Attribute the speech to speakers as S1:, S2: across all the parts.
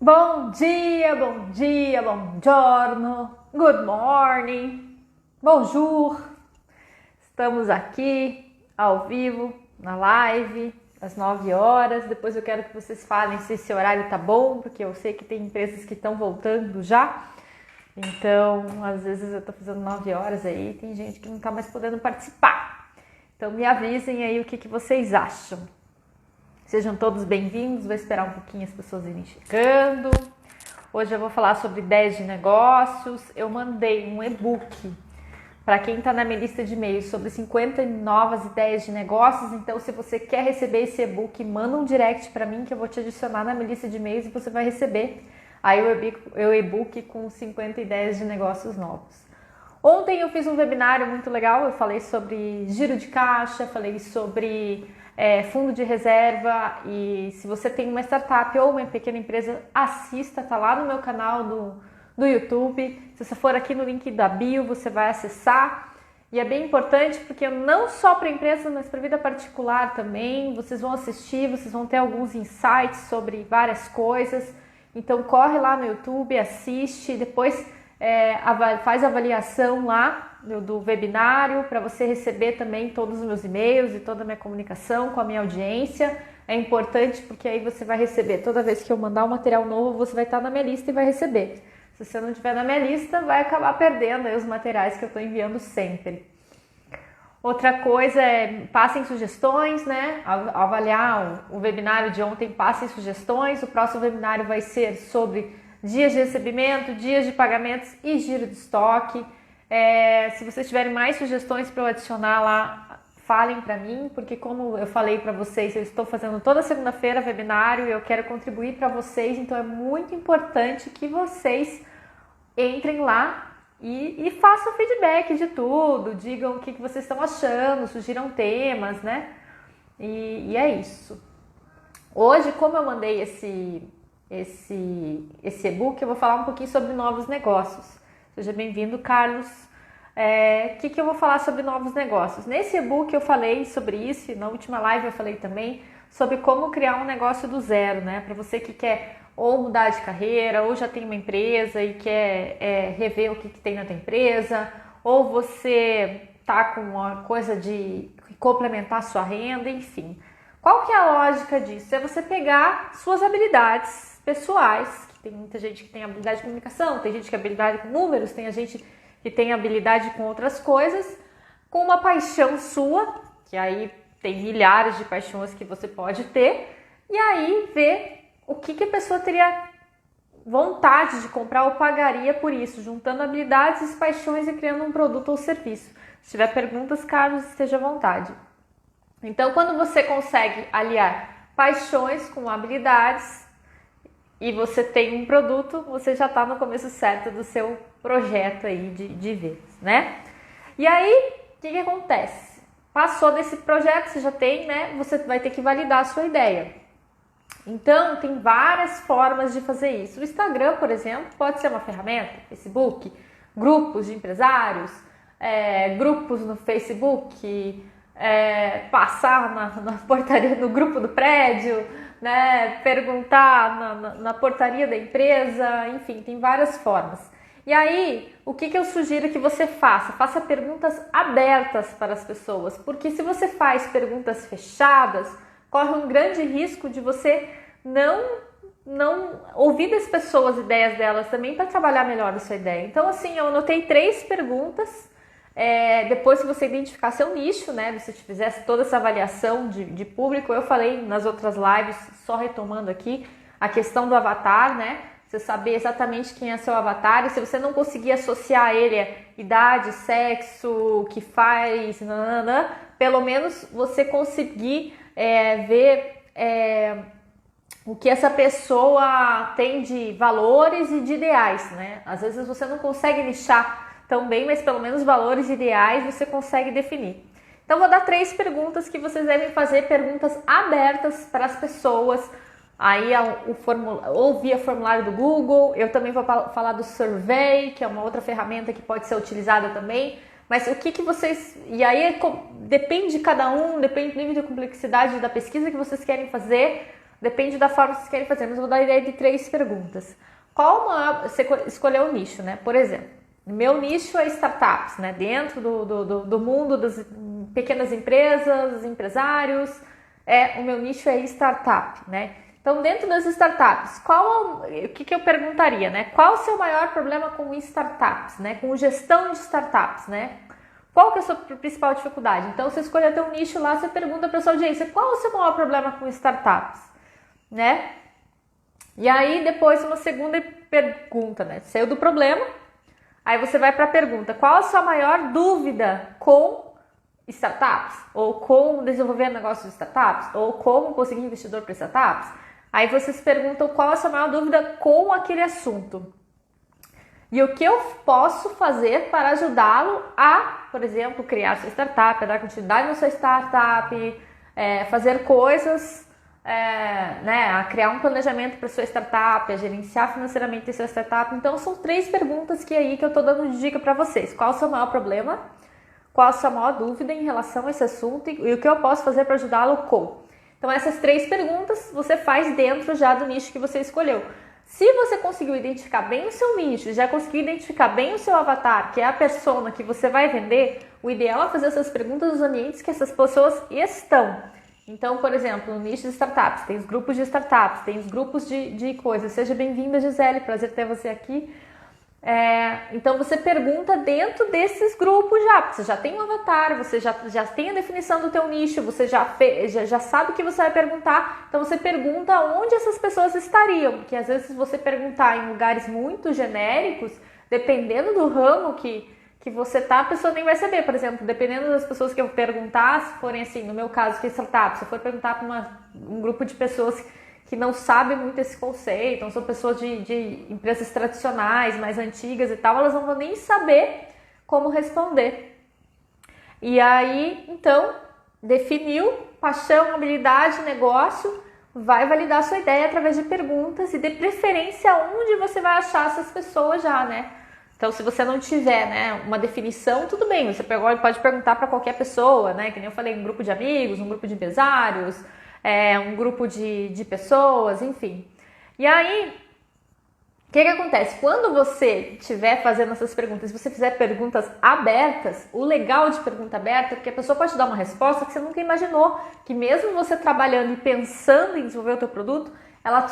S1: Bom dia, buongiorno, good morning, bonjour. Estamos aqui ao vivo, na live, às 9 horas. Depois eu quero que vocês falem se esse horário tá bom, porque eu sei que tem empresas que estão voltando já. Então, às vezes eu tô fazendo 9 horas aí, tem gente que não tá mais podendo participar. Então me avisem aí o que vocês acham. Sejam todos bem-vindos, vou esperar um pouquinho as pessoas irem chegando. Hoje eu vou falar sobre ideias de negócios. Eu mandei um e-book para quem está na minha lista de e-mails sobre 50 novas ideias de negócios. Então, se você quer receber esse e-book, manda um direct para mim que eu vou te adicionar na minha lista de e-mails e você vai receber aí o e-book com 50 ideias de negócios novos. Ontem eu fiz um webinário muito legal, eu falei sobre giro de caixa, falei sobre fundo de reserva, e se você tem uma startup ou uma pequena empresa, assista, tá lá no meu canal do YouTube. Se você for aqui no link da bio, você vai acessar, e é bem importante porque não só para empresa, mas para vida particular também, vocês vão assistir, vocês vão ter alguns insights sobre várias coisas. Então corre lá no YouTube, assiste, depois faz a avaliação lá do webinário para você receber também todos os meus e-mails e toda a minha comunicação com a minha audiência. É importante porque aí você vai receber, toda vez que eu mandar um material novo, você vai estar na minha lista e vai receber. Se você não estiver na minha lista, vai acabar perdendo aí os materiais que eu estou enviando sempre. Outra coisa passem sugestões, né? Ao avaliar o webinário de ontem, passem sugestões. O próximo webinário vai ser sobre dias de recebimento, dias de pagamentos e giro de estoque. Se vocês tiverem mais sugestões para eu adicionar lá, falem para mim, porque como eu falei para vocês, eu estou fazendo toda segunda-feira webinário e eu quero contribuir para vocês, então é muito importante que vocês entrem lá e façam feedback de tudo, digam o que vocês estão achando, sugiram temas, né? E é isso. Hoje, como eu mandei esse e-book, eu vou falar um pouquinho sobre novos negócios. Seja bem-vindo, Carlos. O que eu vou falar sobre novos negócios? Nesse e-book eu falei sobre isso, e na última live eu falei também sobre como criar um negócio do zero, né? Para você que quer ou mudar de carreira, ou já tem uma empresa e quer rever o que tem na tua empresa, ou você tá com uma coisa de complementar a sua renda, enfim. Qual que é a lógica disso? É você pegar suas habilidades pessoais, que tem muita gente que tem habilidade de comunicação, tem gente que tem habilidade com números, tem gente que tem habilidade com outras coisas, com uma paixão sua, que aí tem milhares de paixões que você pode ter, e aí ver o que a pessoa teria vontade de comprar ou pagaria por isso, juntando habilidades e paixões e criando um produto ou serviço. Se tiver perguntas, Carlos, esteja à vontade. Então, quando você consegue aliar paixões com habilidades e você tem um produto, você já está no começo certo do seu projeto aí de vendas, né? E aí, o que acontece? Passou desse projeto, você já tem, né? Você vai ter que validar a sua ideia. Então, tem várias formas de fazer isso. O Instagram, por exemplo, pode ser uma ferramenta, Facebook, grupos de empresários, grupos no Facebook, passar na portaria, no grupo do prédio, né, perguntar na portaria da empresa, enfim, tem várias formas. E aí, o que eu sugiro que você faça? Faça perguntas abertas para as pessoas, porque se você faz perguntas fechadas, corre um grande risco de você não ouvir das pessoas, ideias delas também, para trabalhar melhor a sua ideia. Então, assim, eu anotei 3 perguntas. Depois, se você identificar seu nicho, né, se você fizesse toda essa avaliação de público, eu falei nas outras lives, só retomando aqui, a questão do avatar, né, você saber exatamente quem é seu avatar, e se você não conseguir associar ele a idade, sexo, o que faz, pelo menos você conseguir ver o que essa pessoa tem de valores e de ideais, né? Às vezes você não consegue nichar tão bem, mas pelo menos valores e ideais você consegue definir. Então, vou dar 3 perguntas que vocês devem fazer, perguntas abertas para as pessoas. Aí, ou via formulário do Google, eu também vou falar do Survey, que é uma outra ferramenta que pode ser utilizada também. Mas o que vocês... E aí, depende de cada um, depende do nível de complexidade da pesquisa que vocês querem fazer. Depende da forma que vocês querem fazer, mas eu vou dar a ideia de 3 perguntas. Você escolheu o nicho, né? Por exemplo, meu nicho é startups, né? Dentro do mundo das pequenas empresas, empresários, o meu nicho é startup, né? Então, dentro das startups, o que eu perguntaria, né? Qual o seu maior problema com startups, né? Com gestão de startups, né? Qual que é a sua principal dificuldade? Então, você escolhe até um nicho lá, você pergunta para a sua audiência, qual o seu maior problema com startups, né? E aí, depois, uma segunda pergunta, né? Saiu do problema, aí você vai para a pergunta, qual a sua maior dúvida com startups? Ou como desenvolver negócios de startups? Ou como conseguir investidor para startups? Aí vocês perguntam qual a sua maior dúvida com aquele assunto. E o que eu posso fazer para ajudá-lo a, por exemplo, criar sua startup, a dar continuidade na sua startup, fazer coisas, né, a criar um planejamento para sua startup, a gerenciar financeiramente a sua startup. Então, são 3 perguntas que eu estou dando de dica para vocês. Qual o seu maior problema? Qual a sua maior dúvida em relação a esse assunto? E o que eu posso fazer para ajudá-lo com? Então, essas 3 perguntas você faz dentro já do nicho que você escolheu. Se você conseguiu identificar bem o seu nicho, já conseguiu identificar bem o seu avatar, que é a persona que você vai vender, o ideal é fazer essas perguntas nos ambientes que essas pessoas estão. Então, por exemplo, no nicho de startups, tem os grupos de startups, tem os grupos de coisas. Seja bem-vinda, Gisele, prazer ter você aqui. Então, você pergunta dentro desses grupos já, porque você já tem um avatar, você já tem a definição do teu nicho, você já sabe o que você vai perguntar, então você pergunta onde essas pessoas estariam, porque às vezes você perguntar em lugares muito genéricos, dependendo do ramo que você tá, a pessoa nem vai saber. Por exemplo, dependendo das pessoas que eu perguntar, se forem assim, no meu caso que é startup, se eu for perguntar para um grupo de pessoas que não sabem muito esse conceito, não são pessoas de empresas tradicionais, mais antigas e tal, elas não vão nem saber como responder. E aí, então, definiu paixão, habilidade, negócio, vai validar sua ideia através de perguntas e de preferência onde você vai achar essas pessoas já, né? Então, se você não tiver, né, uma definição, tudo bem, você pode perguntar para qualquer pessoa, né? Que nem eu falei, um grupo de amigos, um grupo de empresários, um grupo de pessoas, enfim. E aí, o que acontece? Quando você estiver fazendo essas perguntas, se você fizer perguntas abertas, o legal de pergunta aberta é que a pessoa pode te dar uma resposta que você nunca imaginou, que mesmo você trabalhando e pensando em desenvolver o teu produto, ela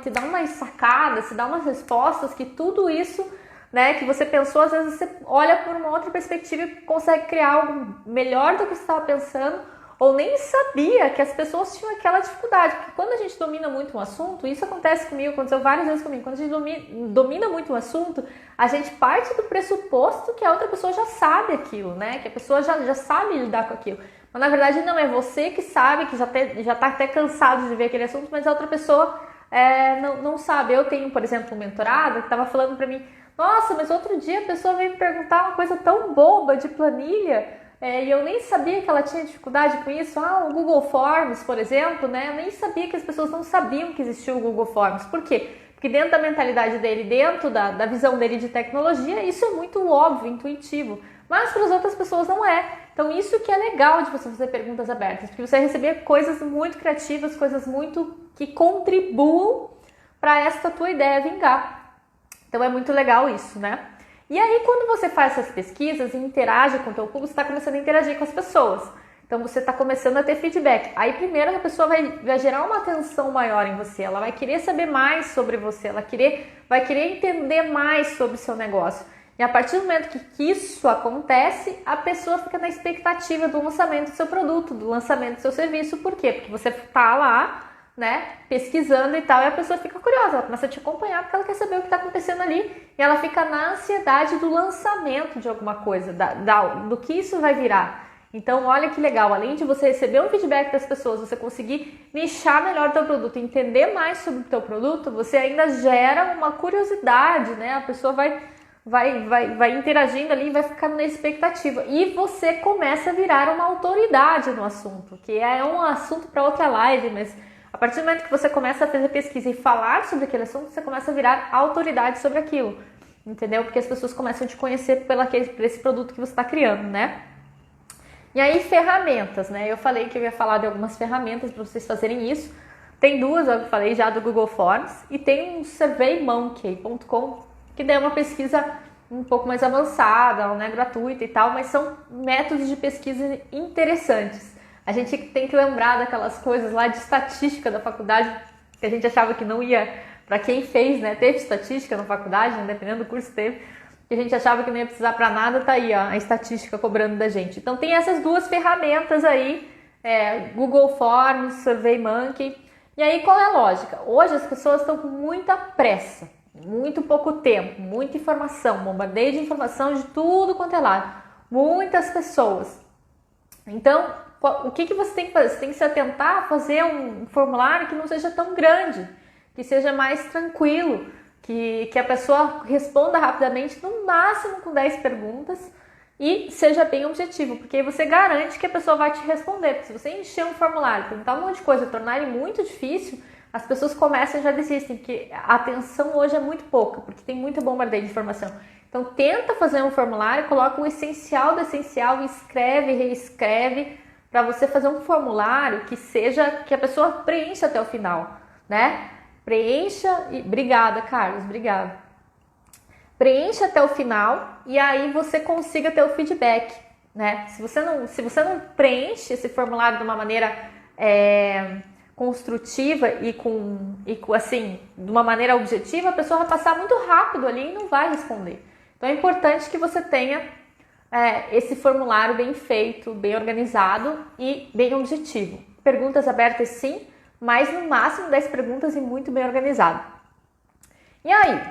S1: te dá umas sacadas, te dá umas respostas que tudo isso, né, que você pensou, às vezes você olha por uma outra perspectiva e consegue criar algo melhor do que você estava pensando, ou nem sabia que as pessoas tinham aquela dificuldade, porque quando a gente domina muito um assunto, isso acontece comigo, aconteceu várias vezes comigo, quando a gente domina muito um assunto, a gente parte do pressuposto que a outra pessoa já sabe aquilo, né, que a pessoa já sabe lidar com aquilo, mas na verdade não, é você que sabe, que já está até cansado de ver aquele assunto, mas a outra pessoa não sabe. Eu tenho, por exemplo, um mentorado que estava falando para mim, nossa, mas outro dia a pessoa veio me perguntar uma coisa tão boba de planilha, e eu nem sabia que ela tinha dificuldade com isso. O Google Forms, por exemplo, né? Eu nem sabia que as pessoas não sabiam que existia o Google Forms. Por quê? Porque dentro da mentalidade dele, dentro da visão dele de tecnologia, isso é muito óbvio, intuitivo. Mas para as outras pessoas não é. Então isso que é legal de você fazer perguntas abertas, porque você vai receber coisas muito criativas, coisas muito que contribuam para esta tua ideia vingar. Então é muito legal isso, né? E aí, quando você faz essas pesquisas e interage com o teu público, você está começando a interagir com as pessoas. Então, você está começando a ter feedback. Aí, primeiro, a pessoa vai gerar uma atenção maior em você. Ela vai querer saber mais sobre você. Ela vai querer entender mais sobre o seu negócio. E a partir do momento que isso acontece, a pessoa fica na expectativa do lançamento do seu produto, do lançamento do seu serviço. Por quê? Porque você está lá, né, pesquisando e tal, e a pessoa fica curiosa, ela começa a te acompanhar porque ela quer saber o que está acontecendo ali, e ela fica na ansiedade do lançamento de alguma coisa, do que isso vai virar. Então, olha que legal, além de você receber um feedback das pessoas, você conseguir nichar melhor o teu produto, entender mais sobre o teu produto, você ainda gera uma curiosidade, né, a pessoa vai interagindo ali e vai ficando na expectativa. E você começa a virar uma autoridade no assunto, que é um assunto para outra live, mas a partir do momento que você começa a fazer pesquisa e falar sobre aquele assunto, você começa a virar autoridade sobre aquilo, entendeu? Porque as pessoas começam a te conhecer por esse produto que você está criando, né? E aí, ferramentas, né? Eu falei que eu ia falar de algumas ferramentas para vocês fazerem isso, Tem duas, eu falei já, do Google Forms, e tem um surveymonkey.com, que daí é uma pesquisa um pouco mais avançada, não é gratuita e tal, mas são métodos de pesquisa interessantes. A gente tem que lembrar daquelas coisas lá de estatística da faculdade, que a gente achava que não ia, para quem fez, né, teve estatística na faculdade, né, dependendo do curso teve, que a gente achava que não ia precisar para nada, tá aí, ó, a estatística cobrando da gente. Então tem essas duas ferramentas aí, Google Forms, SurveyMonkey. E aí qual é a lógica? Hoje as pessoas estão com muita pressa, muito pouco tempo, muita informação, bombardeio de informação de tudo quanto é lado, muitas pessoas. Então, o que você tem que fazer? Você tem que se atentar a fazer um formulário que não seja tão grande, que seja mais tranquilo, que a pessoa responda rapidamente, no máximo com 10 perguntas, e seja bem objetivo, porque aí você garante que a pessoa vai te responder. Porque se você encher um formulário, perguntar um monte de coisa, tornar ele muito difícil, as pessoas começam e já desistem, porque a atenção hoje é muito pouca, porque tem muito bombardeio de informação. Então tenta fazer um formulário, coloca o essencial do essencial, escreve, reescreve, para você fazer um formulário que a pessoa preencha até o final, né? Preencha e... Obrigada, Carlos, obrigada. Preencha até o final e aí você consiga ter o feedback, né? Se você não preenche esse formulário de uma maneira construtiva e com assim, de uma maneira objetiva, a pessoa vai passar muito rápido ali e não vai responder. Então é importante que você tenha esse formulário bem feito, bem organizado e bem objetivo. Perguntas abertas sim, mas no máximo 10 perguntas e muito bem organizado. E aí,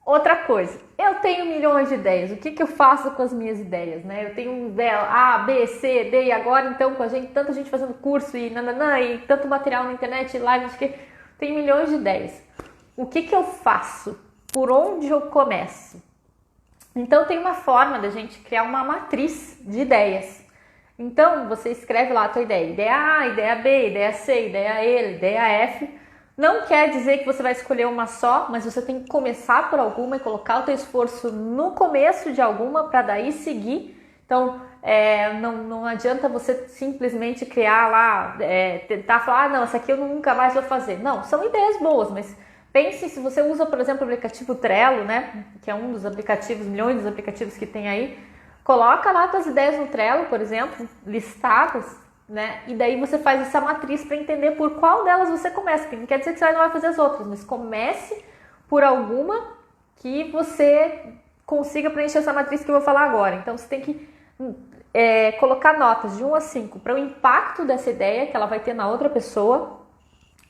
S1: outra coisa, eu tenho milhões de ideias, o que eu faço com as minhas ideias, né? Eu tenho ideia A, B, C, D, e agora então com a gente, tanta gente fazendo curso e nananã, e tanto material na internet, live, acho que tem milhões de ideias. O que eu faço? Por onde eu começo? Então tem uma forma da gente criar uma matriz de ideias. Então você escreve lá a tua ideia, ideia A, ideia B, ideia C, ideia E, ideia F. Não quer dizer que você vai escolher uma só, mas você tem que começar por alguma e colocar o teu esforço no começo de alguma para daí seguir. Então não adianta você simplesmente criar lá, tentar falar, não, essa aqui eu nunca mais vou fazer. Não, são ideias boas, mas pense se você usa, por exemplo, o aplicativo Trello, né, que é um dos aplicativos, milhões de aplicativos que tem aí. Coloca lá suas ideias no Trello, por exemplo, listadas, né? E daí você faz essa matriz para entender por qual delas você começa. Porque não quer dizer que você não vai fazer as outras, mas comece por alguma que você consiga preencher essa matriz que eu vou falar agora. Então você tem que colocar notas de 1 a 5 para o impacto dessa ideia que ela vai ter na outra pessoa,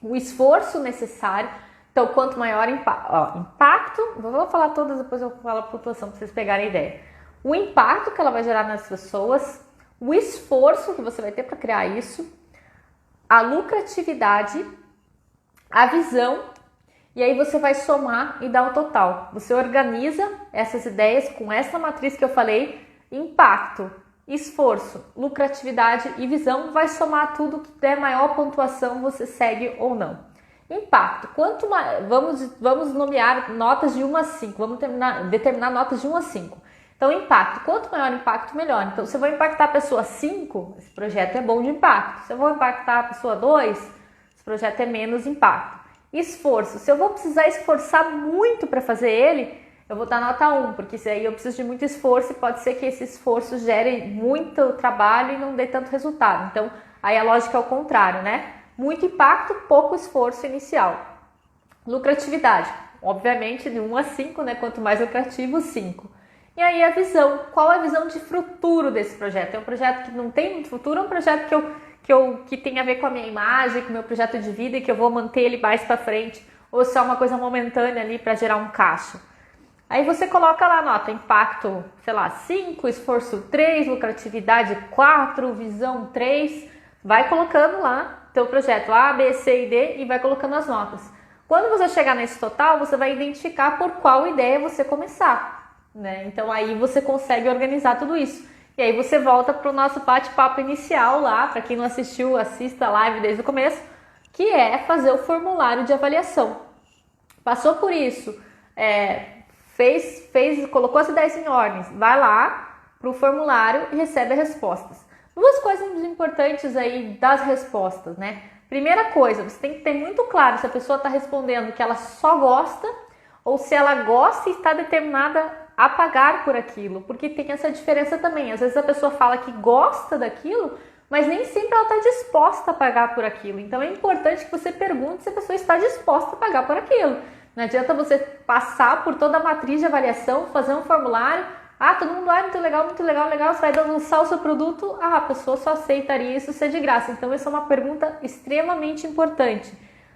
S1: o esforço necessário. Então, quanto maior impacto, vou falar todas, depois eu falo a pontuação para vocês pegarem a ideia. O impacto que ela vai gerar nas pessoas, o esforço que você vai ter para criar isso, a lucratividade, a visão, e aí você vai somar e dar o total. Você organiza essas ideias com essa matriz que eu falei, impacto, esforço, lucratividade e visão, vai somar tudo que der maior pontuação, você segue ou não. Impacto, vamos nomear notas de 1 a 5, vamos determinar notas de 1 a 5. Então, impacto, quanto maior o impacto, melhor. Então, se eu vou impactar a pessoa 5, esse projeto é bom de impacto. Se eu vou impactar a pessoa 2, esse projeto é menos impacto. Esforço, se eu vou precisar esforçar muito para fazer ele, eu vou dar nota 1, porque se aí eu preciso de muito esforço e pode ser que esse esforço gere muito trabalho e não dê tanto resultado. Então, aí a lógica é o contrário, né? Muito impacto, pouco esforço inicial. Lucratividade, obviamente de 1 a 5, né? Quanto mais lucrativo, 5. E aí a visão, qual é a visão de futuro desse projeto? É um projeto que não tem muito futuro, é um projeto que tem a ver com a minha imagem, com o meu projeto de vida e que eu vou manter ele mais para frente, ou se é uma coisa momentânea ali para gerar um caixa. Aí você coloca lá a nota, impacto, sei lá, 5, esforço 3, lucratividade 4, visão 3, vai colocando lá teu projeto A, B, C e D e vai colocando as notas. Quando você chegar nesse total, você vai identificar por qual ideia você começar. Né? Então aí você consegue organizar tudo isso. E aí você volta para o nosso bate-papo inicial lá, para quem não assistiu, assista a live desde o começo, que é fazer o formulário de avaliação. Passou por isso, colocou as ideias em ordens, vai lá para o formulário e recebe as respostas. Duas coisas importantes aí das respostas, né? Primeira coisa, você tem que ter muito claro se a pessoa está respondendo que ela só gosta ou se ela gosta e está determinada a pagar por aquilo, porque tem essa diferença também. Às vezes a pessoa fala que gosta daquilo, mas nem sempre ela está disposta a pagar por aquilo. Então é importante que você pergunte se a pessoa está disposta a pagar por aquilo. Não adianta você passar por toda a matriz de avaliação, fazer um formulário, todo mundo, muito legal, você vai lançar o seu produto, a pessoa só aceitaria isso se é de graça. Então essa é uma pergunta extremamente importante.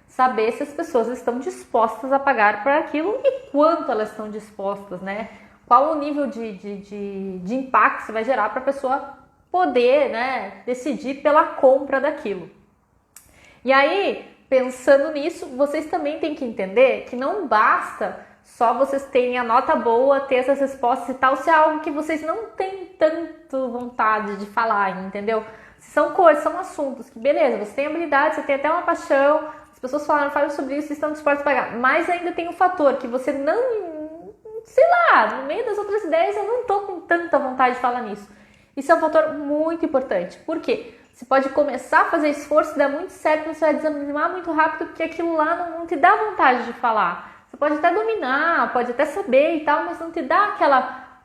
S1: Saber se as pessoas estão dispostas a pagar por aquilo e quanto elas estão dispostas, né? Qual o nível de impacto você vai gerar para a pessoa poder, né, decidir pela compra daquilo. E aí, pensando nisso, vocês também têm que entender que não basta só vocês terem a nota boa, ter essas respostas e tal, se é algo que vocês não têm tanto vontade de falar, entendeu? Se são coisas, são assuntos que, beleza, você tem habilidade, você tem até uma paixão, as pessoas falam sobre isso e estão dispostas a pagar, mas ainda tem um fator que você não, sei lá, no meio das outras ideias eu não tô com tanta vontade de falar nisso. Isso é um fator muito importante. Por quê? Você pode começar a fazer esforço, dar muito certo, você vai desanimar muito rápido, porque aquilo lá não te dá vontade de falar. Você pode até dominar, pode até saber e tal, mas não te dá aquela,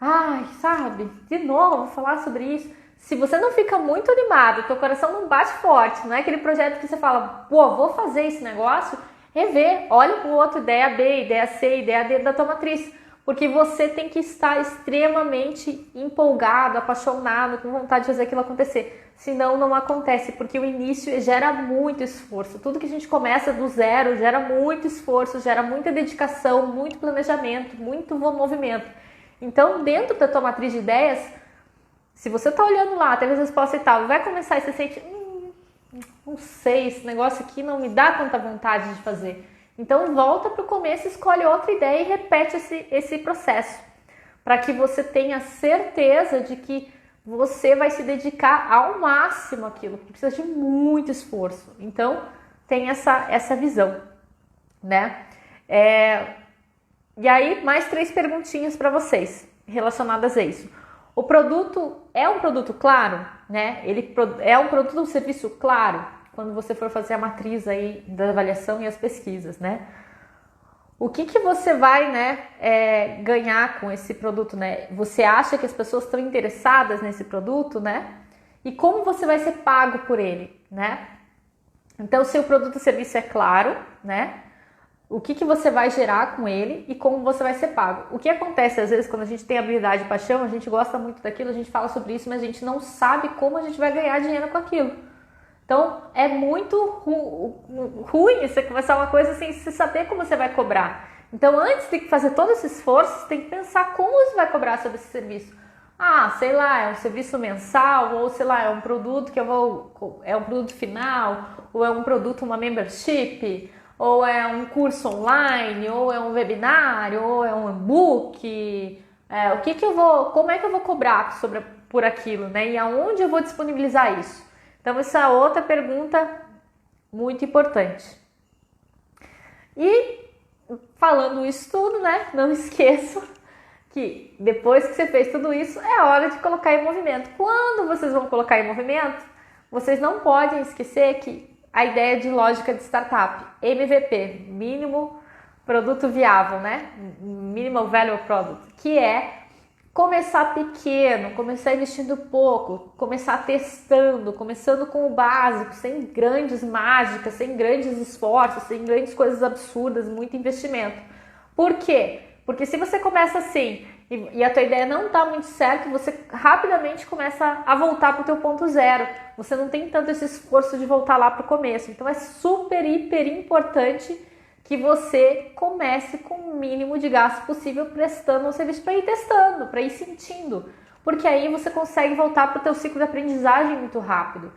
S1: sabe, de novo, vou falar sobre isso. Se você não fica muito animado, teu coração não bate forte, não é aquele projeto que você fala, vou fazer esse negócio, rever, olha para o outro, ideia B, ideia C, ideia D da tua matriz. Porque você tem que estar extremamente empolgado, apaixonado, com vontade de fazer aquilo acontecer. Senão não acontece, porque o início gera muito esforço. Tudo que a gente começa do zero gera muito esforço, gera muita dedicação, muito planejamento, muito movimento. Então, dentro da tua matriz de ideias, se você está olhando lá, teve as respostas e tal, vai começar e você sente, não sei, esse negócio aqui não me dá tanta vontade de fazer. Então volta para o começo, escolhe outra ideia e repete esse processo, para que você tenha certeza de que você vai se dedicar ao máximo àquilo, porque precisa de muito esforço. Então tem essa visão, né? E aí mais 3 perguntinhas para vocês relacionadas a isso. O produto é um produto claro, né? Ele é um produto ou um serviço claro? Quando você for fazer a matriz aí da avaliação e as pesquisas, né? O que você vai, né, ganhar com esse produto, né? Você acha que as pessoas estão interessadas nesse produto, né? E como você vai ser pago por ele, né? Então, se o produto ou serviço é claro, né? O que você vai gerar com ele e como você vai ser pago. O que acontece às vezes quando a gente tem habilidade e paixão, a gente gosta muito daquilo, a gente fala sobre isso, mas a gente não sabe como a gente vai ganhar dinheiro com aquilo. Então, é muito ruim você começar uma coisa sem saber como você vai cobrar. Então, antes de fazer todo esse esforço, você tem que pensar como você vai cobrar sobre esse serviço. Sei lá, é um serviço mensal, ou sei lá, é um produto é um produto final, ou é um produto, uma membership, ou é um curso online, ou é um webinário, ou é um e-book. Como é que eu vou cobrar por aquilo, né? E aonde eu vou disponibilizar isso? Então, essa é outra pergunta muito importante. E, falando isso tudo, né, não esqueça que depois que você fez tudo isso, é hora de colocar em movimento. Quando vocês vão colocar em movimento, vocês não podem esquecer que a ideia de lógica de startup, MVP, mínimo produto viável, né, minimal value product, que é começar pequeno, começar investindo pouco, começar testando, começando com o básico, sem grandes mágicas, sem grandes esforços, sem grandes coisas absurdas, muito investimento. Por quê? Porque se você começa assim e a tua ideia não está muito certa, você rapidamente começa a voltar para o teu ponto zero. Você não tem tanto esse esforço de voltar lá para o começo. Então é super, hiper importante que você comece com o mínimo de gasto possível prestando um serviço para ir testando, para ir sentindo. Porque aí você consegue voltar para o teu ciclo de aprendizagem muito rápido.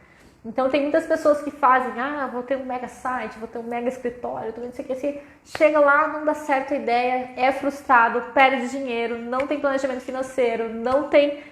S1: Então tem muitas pessoas que fazem, vou ter um mega site, vou ter um mega escritório, não sei o que, assim, chega lá, não dá certo a ideia, é frustrado, perde dinheiro, não tem planejamento financeiro, não tem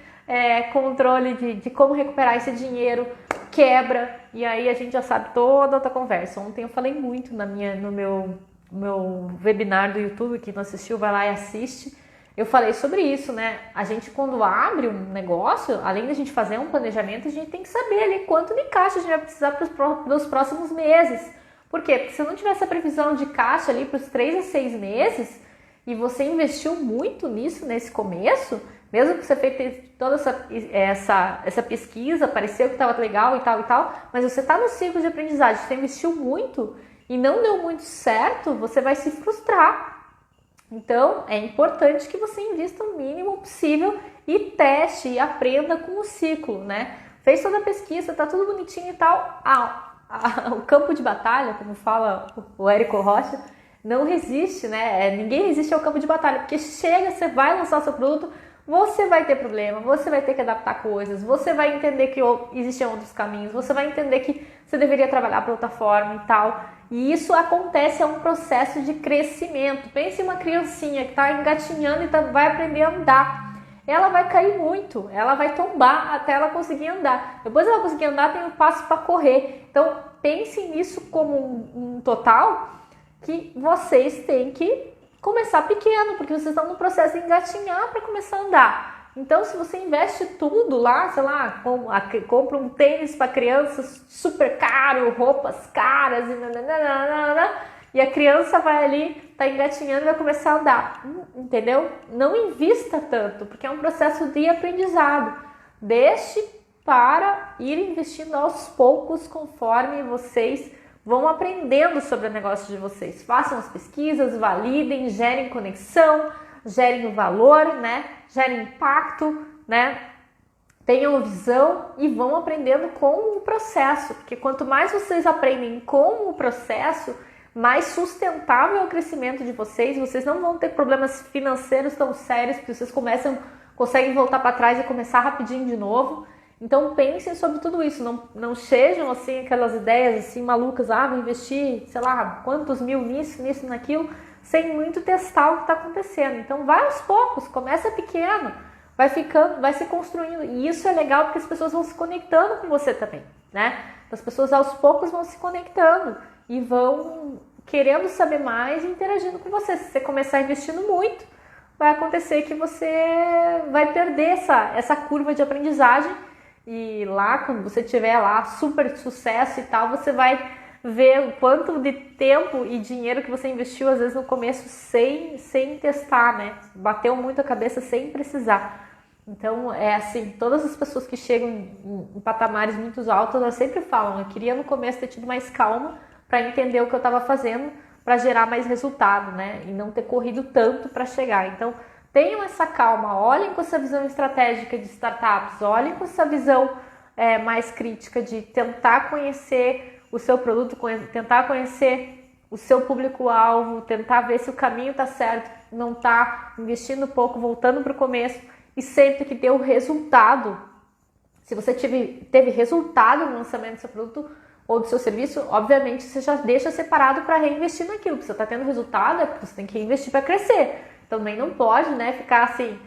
S1: controle de como recuperar esse dinheiro, quebra, e aí a gente já sabe toda outra conversa. Ontem eu falei muito no meu webinar do YouTube, quem não assistiu vai lá e assiste. Eu falei sobre isso, né? A gente, quando abre um negócio, além da gente fazer um planejamento, a gente tem que saber ali quanto de caixa a gente vai precisar para os próximos meses. Por quê? Porque se não tiver essa previsão de caixa ali para os 3 a 6 meses e você investiu muito nisso nesse começo, mesmo que você fez toda essa pesquisa, pareceu que estava legal e tal, mas você está no ciclo de aprendizagem, você investiu muito e não deu muito certo, você vai se frustrar. Então, é importante que você invista o mínimo possível e teste e aprenda com o ciclo, né? Fez toda a pesquisa, tá tudo bonitinho e tal. O campo de batalha, como fala o Érico Rocha, não resiste, né? Ninguém resiste ao campo de batalha, porque chega, você vai lançar seu produto, você vai ter problema, você vai ter que adaptar coisas, você vai entender que existem outros caminhos, você vai entender que você deveria trabalhar para outra forma e tal. E isso acontece, é um processo de crescimento. Pense em uma criancinha que está engatinhando e vai aprender a andar. Ela vai cair muito, ela vai tombar até ela conseguir andar. Depois ela conseguir andar, tem um passo para correr. Então, pense nisso como um total que vocês têm que começar pequeno, porque vocês estão no processo de engatinhar para começar a andar. Então, se você investe tudo lá, sei lá, compra um tênis para crianças super caro, roupas caras e a criança vai ali, tá engatinhando e vai começar a andar, entendeu? Não invista tanto, porque é um processo de aprendizado. Deixe para ir investindo aos poucos conforme vocês vão aprendendo sobre o negócio de vocês. Façam as pesquisas, validem, gerem conexão, gerem o valor, né? Gerem impacto, né? Tenham visão e vão aprendendo com o processo, porque quanto mais vocês aprendem com o processo, mais sustentável é o crescimento de vocês. Vocês não vão ter problemas financeiros tão sérios, porque vocês conseguem voltar para trás e começar rapidinho de novo. Então pensem sobre tudo isso, não sejam assim aquelas ideias assim malucas, vou investir, sei lá, quantos mil nisso, naquilo, sem muito testar o que está acontecendo. Então vai aos poucos, começa pequeno, vai se construindo. E isso é legal porque as pessoas vão se conectando com você também, né? As pessoas aos poucos vão se conectando e vão querendo saber mais e interagindo com você. Se você começar investindo muito, vai acontecer que você vai perder essa curva de aprendizagem. E lá, quando você tiver lá super sucesso e tal, você vai ver o quanto de tempo e dinheiro que você investiu, às vezes no começo, sem testar, né? Bateu muito a cabeça sem precisar. Então, é assim, todas as pessoas que chegam em patamares muito altos, elas sempre falam, eu queria no começo ter tido mais calma para entender o que eu estava fazendo, para gerar mais resultado, né? E não ter corrido tanto para chegar. Então, tenham essa calma, olhem com essa visão estratégica de startups, olhem com essa visão mais crítica de tentar conhecer o seu produto, tentar conhecer o seu público-alvo, tentar ver se o caminho está certo, não está investindo pouco, voltando para o começo e sempre que deu resultado. Se você teve resultado no lançamento do seu produto ou do seu serviço, obviamente você já deixa separado para reinvestir naquilo, porque você está tendo resultado, é porque você tem que investir para crescer. Também não pode, né, ficar assim,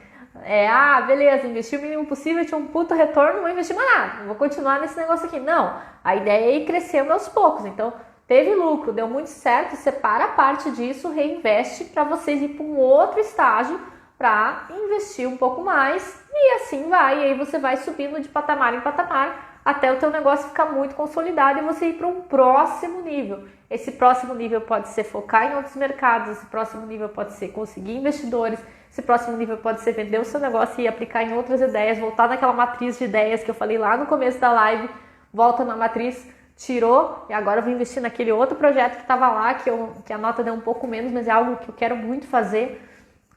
S1: beleza, investi o mínimo possível, tinha um puto retorno, não vou investir mais nada, vou continuar nesse negócio aqui. Não, a ideia é ir crescendo aos poucos. Então, teve lucro, deu muito certo, separa a parte disso, reinveste para vocês ir para um outro estágio para investir um pouco mais e assim vai. E aí você vai subindo de patamar em patamar até o teu negócio ficar muito consolidado e você ir para um próximo nível. Esse próximo nível pode ser focar em outros mercados, esse próximo nível pode ser conseguir investidores, esse próximo nível pode ser vender o seu negócio e aplicar em outras ideias, voltar naquela matriz de ideias que eu falei lá no começo da live, volta na matriz, tirou e agora eu vou investir naquele outro projeto que estava lá, que a nota deu um pouco menos, mas é algo que eu quero muito fazer.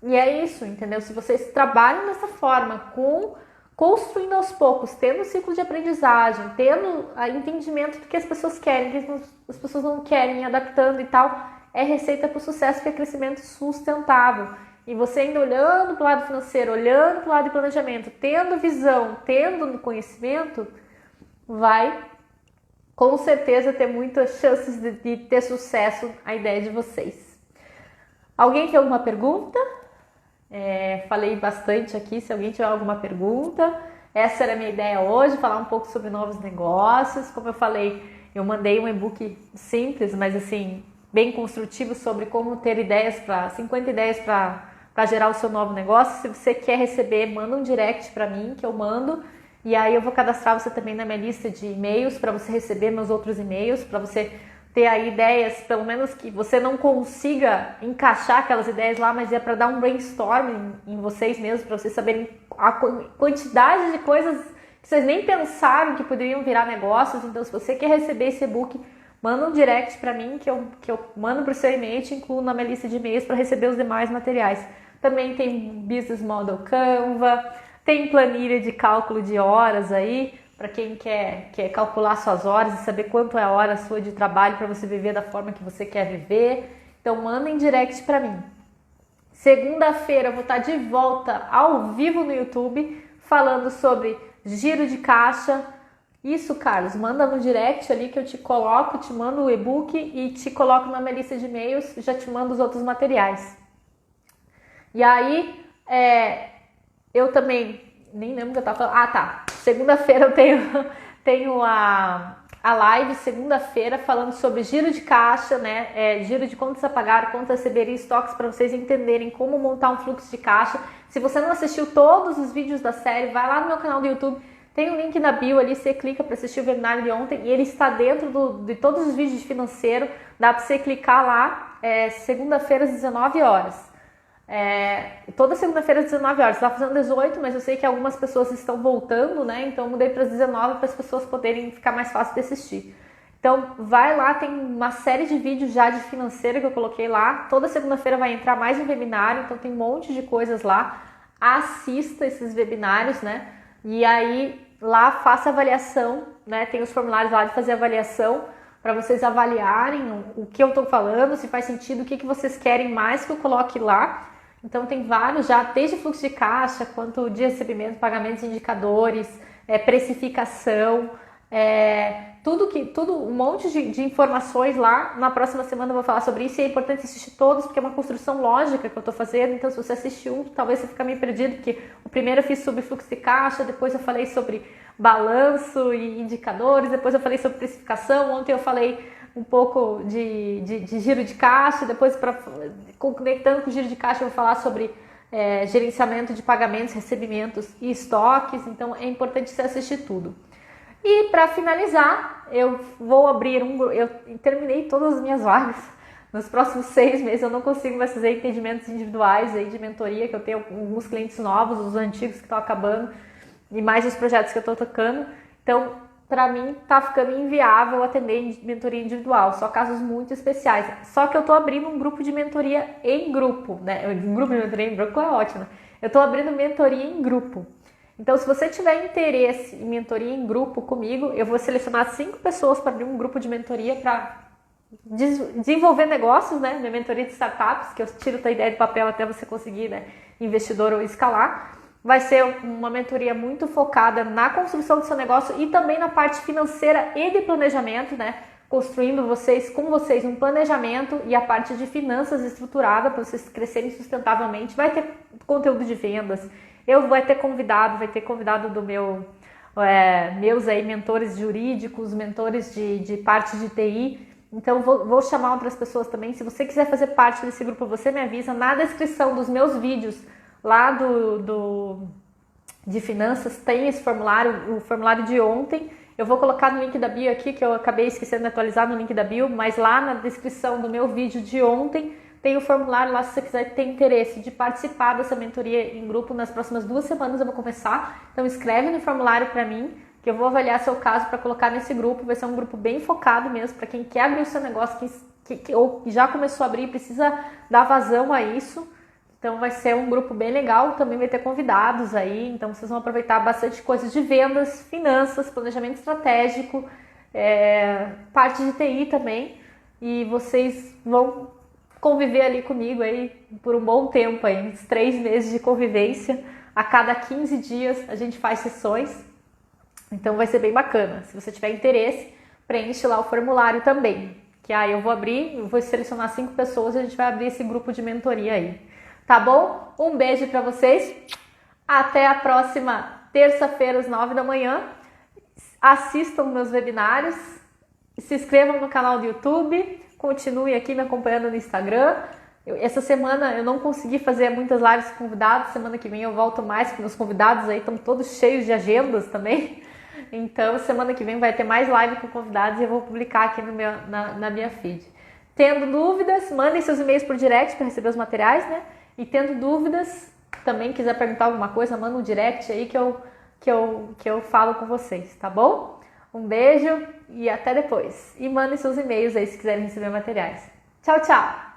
S1: E é isso, entendeu? Se vocês trabalham dessa forma, construindo aos poucos, tendo um ciclo de aprendizagem, tendo entendimento do que as pessoas querem, do que as pessoas não querem, adaptando e tal, é receita para o sucesso, que é crescimento sustentável. E você ainda olhando para o lado financeiro, olhando para o lado de planejamento, tendo visão, tendo conhecimento, vai com certeza ter muitas chances de ter sucesso a ideia de vocês. Alguém tem alguma pergunta? Falei bastante aqui, se alguém tiver alguma pergunta. Essa era a minha ideia hoje, falar um pouco sobre novos negócios. Como eu falei, eu mandei um e-book simples, mas assim, bem construtivo, sobre como ter 50 ideias para para gerar o seu novo negócio. Se você quer receber, manda um direct para mim que eu mando. E aí eu vou cadastrar você também na minha lista de e-mails para você receber meus outros e-mails, para você ter aí ideias, pelo menos que você não consiga encaixar aquelas ideias lá, mas é para dar um brainstorming em vocês mesmos, para vocês saberem a quantidade de coisas que vocês nem pensaram que poderiam virar negócios. Então, se você quer receber esse e-book, manda um direct para mim que eu mando para o seu e-mail e te incluo na minha lista de e-mails para receber os demais materiais. Também tem Business Model Canva, tem planilha de cálculo de horas aí, para quem quer calcular suas horas e saber quanto é a hora sua de trabalho para você viver da forma que você quer viver. Então, manda em direct para mim. Segunda-feira eu vou estar de volta ao vivo no YouTube falando sobre giro de caixa. Isso, Carlos, manda no direct ali que eu te coloco, te mando o e-book e te coloco na minha lista de e-mails, já te mando os outros materiais. E aí, eu também, nem lembro o que eu tava falando. Ah, tá. Segunda-feira eu tenho a live, segunda-feira, falando sobre giro de caixa, né? Giro de contas a pagar, contas a receber e estoques, para vocês entenderem como montar um fluxo de caixa. Se você não assistiu todos os vídeos da série, vai lá no meu canal do YouTube, tem um link na bio ali, você clica para assistir o webinar de ontem e ele está dentro de todos os vídeos de financeiro, dá para você clicar lá, segunda-feira às 19 horas. Toda segunda-feira às 19 horas, estava fazendo 18, mas eu sei que algumas pessoas estão voltando, né? Então eu mudei para as 19 para as pessoas poderem ficar mais fácil de assistir. Então vai lá, tem uma série de vídeos já de financeiro que eu coloquei lá. Toda segunda-feira vai entrar mais um webinário, então tem um monte de coisas lá. Assista esses webinários, né? E aí lá faça avaliação, né? Tem os formulários lá de fazer avaliação para vocês avaliarem o que eu estou falando, se faz sentido, o que vocês querem mais que eu coloque lá. Então tem vários já, desde fluxo de caixa, quanto de recebimento, pagamentos, indicadores, precificação, tudo, um monte de informações lá. Na próxima semana eu vou falar sobre isso e é importante assistir todos, porque é uma construção lógica que eu estou fazendo. Então se você assistir um, talvez você fique meio perdido, porque o primeiro eu fiz sobre fluxo de caixa, depois eu falei sobre balanço e indicadores, depois eu falei sobre precificação, ontem eu falei um pouco de giro de caixa, depois conectando com o giro de caixa eu vou falar sobre gerenciamento de pagamentos, recebimentos e estoques. Então é importante você assistir tudo. E para finalizar, eu vou abrir eu terminei todas as minhas vagas. Nos próximos 6 meses eu não consigo mais fazer entendimentos individuais aí de mentoria, que eu tenho alguns clientes novos, os antigos que estão acabando, e mais os projetos que eu estou tocando. Então, para mim, tá ficando inviável atender mentoria individual, só casos muito especiais. Só que eu tô abrindo um grupo de mentoria em grupo, né? Um grupo de mentoria em grupo é ótimo. Eu tô abrindo mentoria em grupo. Então, se você tiver interesse em mentoria em grupo comigo, eu vou selecionar 5 pessoas para abrir um grupo de mentoria para desenvolver negócios, né? Minha mentoria de startups, que eu tiro a ideia do papel até você conseguir, né? Investidor ou escalar. Vai ser uma mentoria muito focada na construção do seu negócio e também na parte financeira e de planejamento, né? Construindo com vocês um planejamento e a parte de finanças estruturada para vocês crescerem sustentavelmente. Vai ter conteúdo de vendas. Vai ter convidado do meus aí mentores jurídicos, mentores de parte de TI. Então vou chamar outras pessoas também. Se você quiser fazer parte desse grupo, você me avisa. Na descrição dos meus vídeos lá de finanças tem esse formulário, o formulário de ontem. Eu vou colocar no link da bio aqui, que eu acabei esquecendo de atualizar no link da bio, mas lá na descrição do meu vídeo de ontem tem o formulário lá se você quiser ter interesse de participar dessa mentoria em grupo. Nas próximas 2 semanas eu vou começar, então escreve no formulário para mim, que eu vou avaliar seu caso para colocar nesse grupo. Vai ser um grupo bem focado mesmo para quem quer abrir o seu negócio, ou já começou a abrir e precisa dar vazão a isso. Então vai ser um grupo bem legal, também vai ter convidados aí, então vocês vão aproveitar bastante coisas de vendas, finanças, planejamento estratégico, parte de TI também, e vocês vão conviver ali comigo aí por um bom tempo, aí, uns 3 meses de convivência. A cada 15 dias a gente faz sessões, então vai ser bem bacana. Se você tiver interesse, preenche lá o formulário também, que aí eu vou selecionar 5 pessoas e a gente vai abrir esse grupo de mentoria aí. Tá bom? Um beijo pra vocês. Até a próxima terça-feira às 9 da manhã. Assistam meus webinários. Se inscrevam no canal do YouTube. Continue aqui me acompanhando no Instagram. Essa semana eu não consegui fazer muitas lives com convidados, semana que vem eu volto mais, porque meus convidados aí estão todos cheios de agendas também. Então, semana que vem vai ter mais live com convidados e eu vou publicar aqui no na minha feed. Tendo dúvidas, mandem seus e-mails por direct para receber os materiais, né? E tendo dúvidas, também quiser perguntar alguma coisa, manda um direct aí que eu falo com vocês, tá bom? Um beijo e até depois. E mandem seus e-mails aí se quiserem receber materiais. Tchau, tchau!